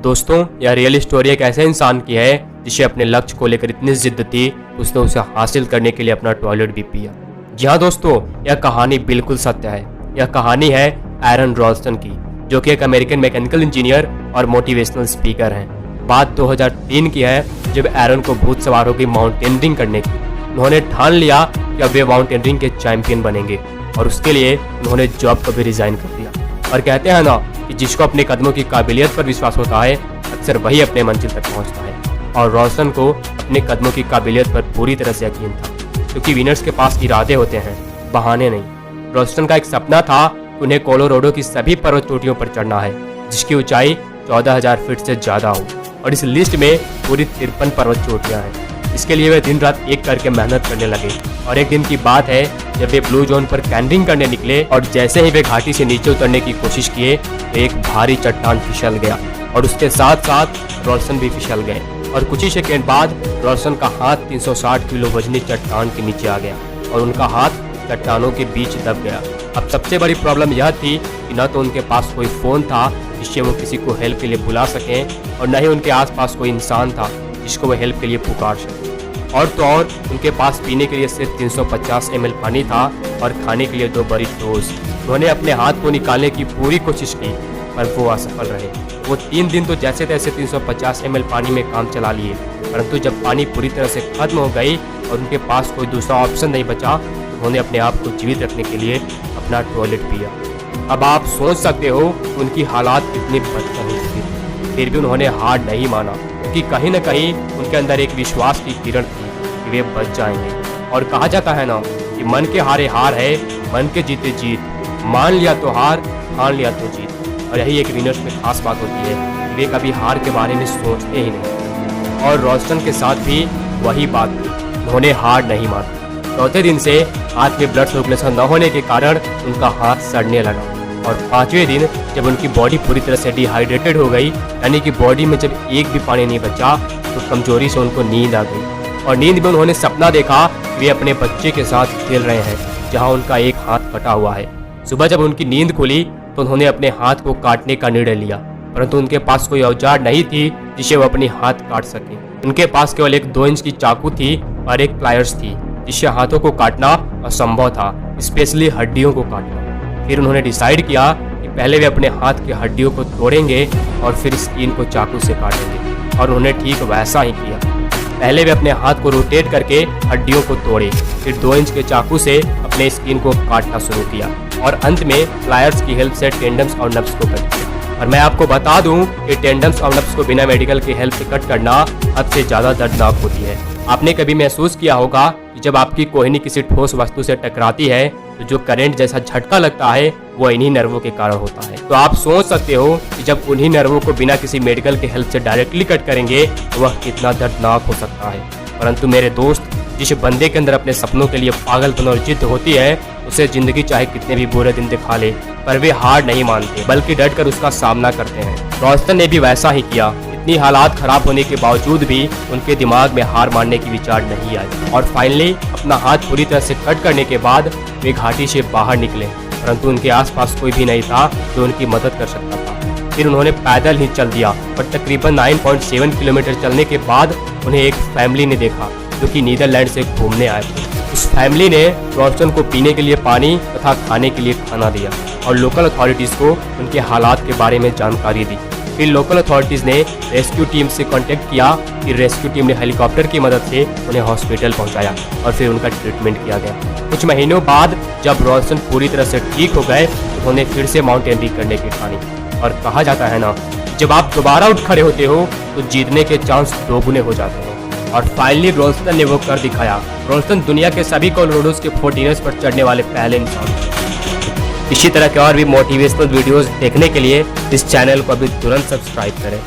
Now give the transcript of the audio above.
दोस्तों, यह real story एक ऐसे इंसान की है जिसे अपने लक्ष्य को लेकर इतनी जिद थी उसने उसे हासिल करने के लिए अपना टॉयलेट भी पिया। जी हाँ दोस्तों, यह कहानी बिल्कुल सत्य है। यह कहानी है एरन रॉल्स्टन की, जो कि एक अमेरिकन मैकेनिकल इंजीनियर और मोटिवेशनल स्पीकर हैं। बात 2003 की है, जब एरन को भूत सवार होकर माउंटेनियरिंग करने की। उन्होंने ठान लिया कि अब वे माउंटेनियरिंग के चैंपियन बनेंगे और उसके लिए उन्होंने जॉब को भी रिजाइन कर दिया। और कहते हैं ना कि जिसको अपने कदमों की काबिलियत पर विश्वास होता है अक्सर वही अपने मंजिल तक पहुंचता है। और रॉल्स्टन को अपने कदमों की काबिलियत पर पूरी तरह से यकीन था, क्योंकि विनर्स के पास इरादे होते हैं, बहाने नहीं। रॉल्स्टन का एक सपना था कि उन्हें कोलोराडो की सभी पर्वत चोटियों पर चढ़ना है, जिसकी ऊंचाई 14,000 फीट से ज्यादा हो। और इस लिस्ट में पूरी 53 पर्वत चोटियां हैं। इसके लिए वे दिन रात एक करके मेहनत करने लगे। और एक दिन की बात है जब वे ब्लू जोन पर कैंपिंग करने निकले और जैसे ही वे घाटी से नीचे उतरने की कोशिश किए तो एक भारी चट्टान फिसल गया और उसके साथ साथ रॉल्स्टन भी फिसल गए। और कुछ ही सेकेंड बाद रॉल्स्टन का हाथ 360 किलो वजनी चट्टान के नीचे आ गया और उनका हाथ चट्टानों के बीच दब गया। अब सबसे बड़ी प्रॉब्लम यह थी कि न तो उनके पास कोई फ़ोन था जिससे वो किसी को हेल्प के लिए बुला सकें, और न ही उनके आसपास कोई इंसान था जिसको वो हेल्प के लिए पुकार सके। और तो और उनके पास पीने के लिए सिर्फ 350 ml पानी था और खाने के लिए 2 बड़ी टोस्ट। उन्होंने अपने हाथ को निकालने की पूरी कोशिश की पर वो असफल रहे। वो 3 दिन तो जैसे तैसे 350 ml पानी में काम चला लिए, परंतु जब पानी पूरी तरह से खत्म हो गई और उनके पास कोई दूसरा ऑप्शन नहीं बचा तो उन्होंने अपने आप को जीवित रखने के लिए अपना टॉयलेट पिया। अब आप सोच सकते हो उनकी हालात कितनी बदतर थी, फिर भी उन्होंने हार नहीं माना, क्योंकि कहीं न कहीं उनके अंदर एक विश्वास की किरण थी कि वे बच जाएंगे। और कहा जाता है ना कि मन के हारे हार है, मन के जीते जीत। मान लिया तो हार, ठान लिया तो जीत। और यही एक विनर्स में खास बात होती है कि वे कभी हार के बारे में सोचते ही नहीं। और रॉल्स्टन के साथ भी वही बात थी, उन्होंने हार नहीं मानी। चौथे दिन से हाथ में ब्लड सर्कुलेशन न होने के कारण उनका हाथ सड़ने लगा। और 5वें दिन जब उनकी बॉडी पूरी तरह से डिहाइड्रेटेड हो गई, यानी कि बॉडी में जब एक भी पानी नहीं बचा, तो कमजोरी से उनको नींद आ गई। और नींद में उन्होंने सपना देखा वे अपने बच्चे के साथ खेल रहे हैं, जहां उनका एक हाथ कटा हुआ है। सुबह जब उनकी नींद खुली तो उन्होंने अपने हाथ को काटने का निर्णय लिया, परंतु उनके पास कोई औजार नहीं थी जिसे वो अपने हाथ काट सके। उनके पास केवल एक 2 इंच की चाकू थी और एक प्लायर्स थी, जिससे हाथों को काटना असंभव था, स्पेशली हड्डियों को काटना। फिर उन्होंने डिसाइड किया कि पहले वे अपने हाथ की हड्डियों को तोड़ेंगे और फिर स्किन को चाकू से काटेंगे। और उन्होंने ठीक वैसा ही किया। पहले वे अपने हाथ को रोटेट करके हड्डियों को तोड़े, फिर 2 इंच के चाकू से अपने स्किन को काटना शुरू किया और अंत में प्लायर्स की हेल्प से टेंडम्स और नर्व्स को कट किया। और मैं आपको बता दूं कि टेंडम्स और नर्व्स को बिना मेडिकल की हेल्प से कट करना हद से ज़्यादा दर्दनाक होती है। आपने कभी महसूस किया होगा कि जब आपकी कोहनी किसी ठोस वस्तु से टकराती है तो जो करंट जैसा झटका लगता है वो इन्हीं नर्वों के कारण होता है। तो आप सोच सकते हो कि जब उन्हीं नर्वों को बिना किसी मेडिकल के हेल्प से डायरेक्टली कट करेंगे तो वह कितना दर्दनाक हो सकता है। परंतु मेरे दोस्त, जिस बंदे के अंदर अपने सपनों के लिए पागलपन और जिद होती है, उसे जिंदगी चाहे कितने भी बुरे दिन दिखा ले, पर वे हार नहीं मानते बल्कि डट कर उसका सामना करते हैं। रॉल्स्टन ने भी वैसा ही किया। इतनी हालात खराब होने के बावजूद भी उनके दिमाग में हार मानने की विचार नहीं आई और फाइनली अपना हाथ पूरी तरह से कट करने के बाद वे घाटी से बाहर निकले, परंतु उनके आसपास कोई भी नहीं था जो उनकी मदद कर सकता था। फिर उन्होंने पैदल ही चल दिया और तकरीबन 9.7 किलोमीटर चलने के बाद उन्हें एक फैमिली ने देखा जो कि नीदरलैंड से घूमने आए थे। उस फैमिली ने रॉल्स्टन को पीने के लिए पानी तथा खाने के लिए खाना दिया और लोकल अथॉरिटीज़ को उनके हालात के बारे में जानकारी दी। फिर लोकल अथॉरिटीज़ ने रेस्क्यू टीम से कांटेक्ट किया। फिर रेस्क्यू टीम ने हेलीकॉप्टर की मदद से उन्हें हॉस्पिटल पहुंचाया और फिर उनका ट्रीटमेंट किया गया। कुछ महीनों बाद जब रॉल्स्टन पूरी तरह से ठीक हो गए तो उन्होंने फिर से माउंटेनियरिंग करने की ठानी। और कहा जाता है ना, जब आप दोबारा उठ खड़े होते हो तो जीतने के चांस दोगुने हो जाते हैं। और फाइनली रॉल्स्टन ने वो कर दिखाया। रॉल्स्टन दुनिया के सभी कोलोराडोस के 14ers पर चढ़ने वाले पहले इंसान। इसी तरह के और भी मोटिवेशनल वीडियोस देखने के लिए इस चैनल को अभी तुरंत सब्सक्राइब करें।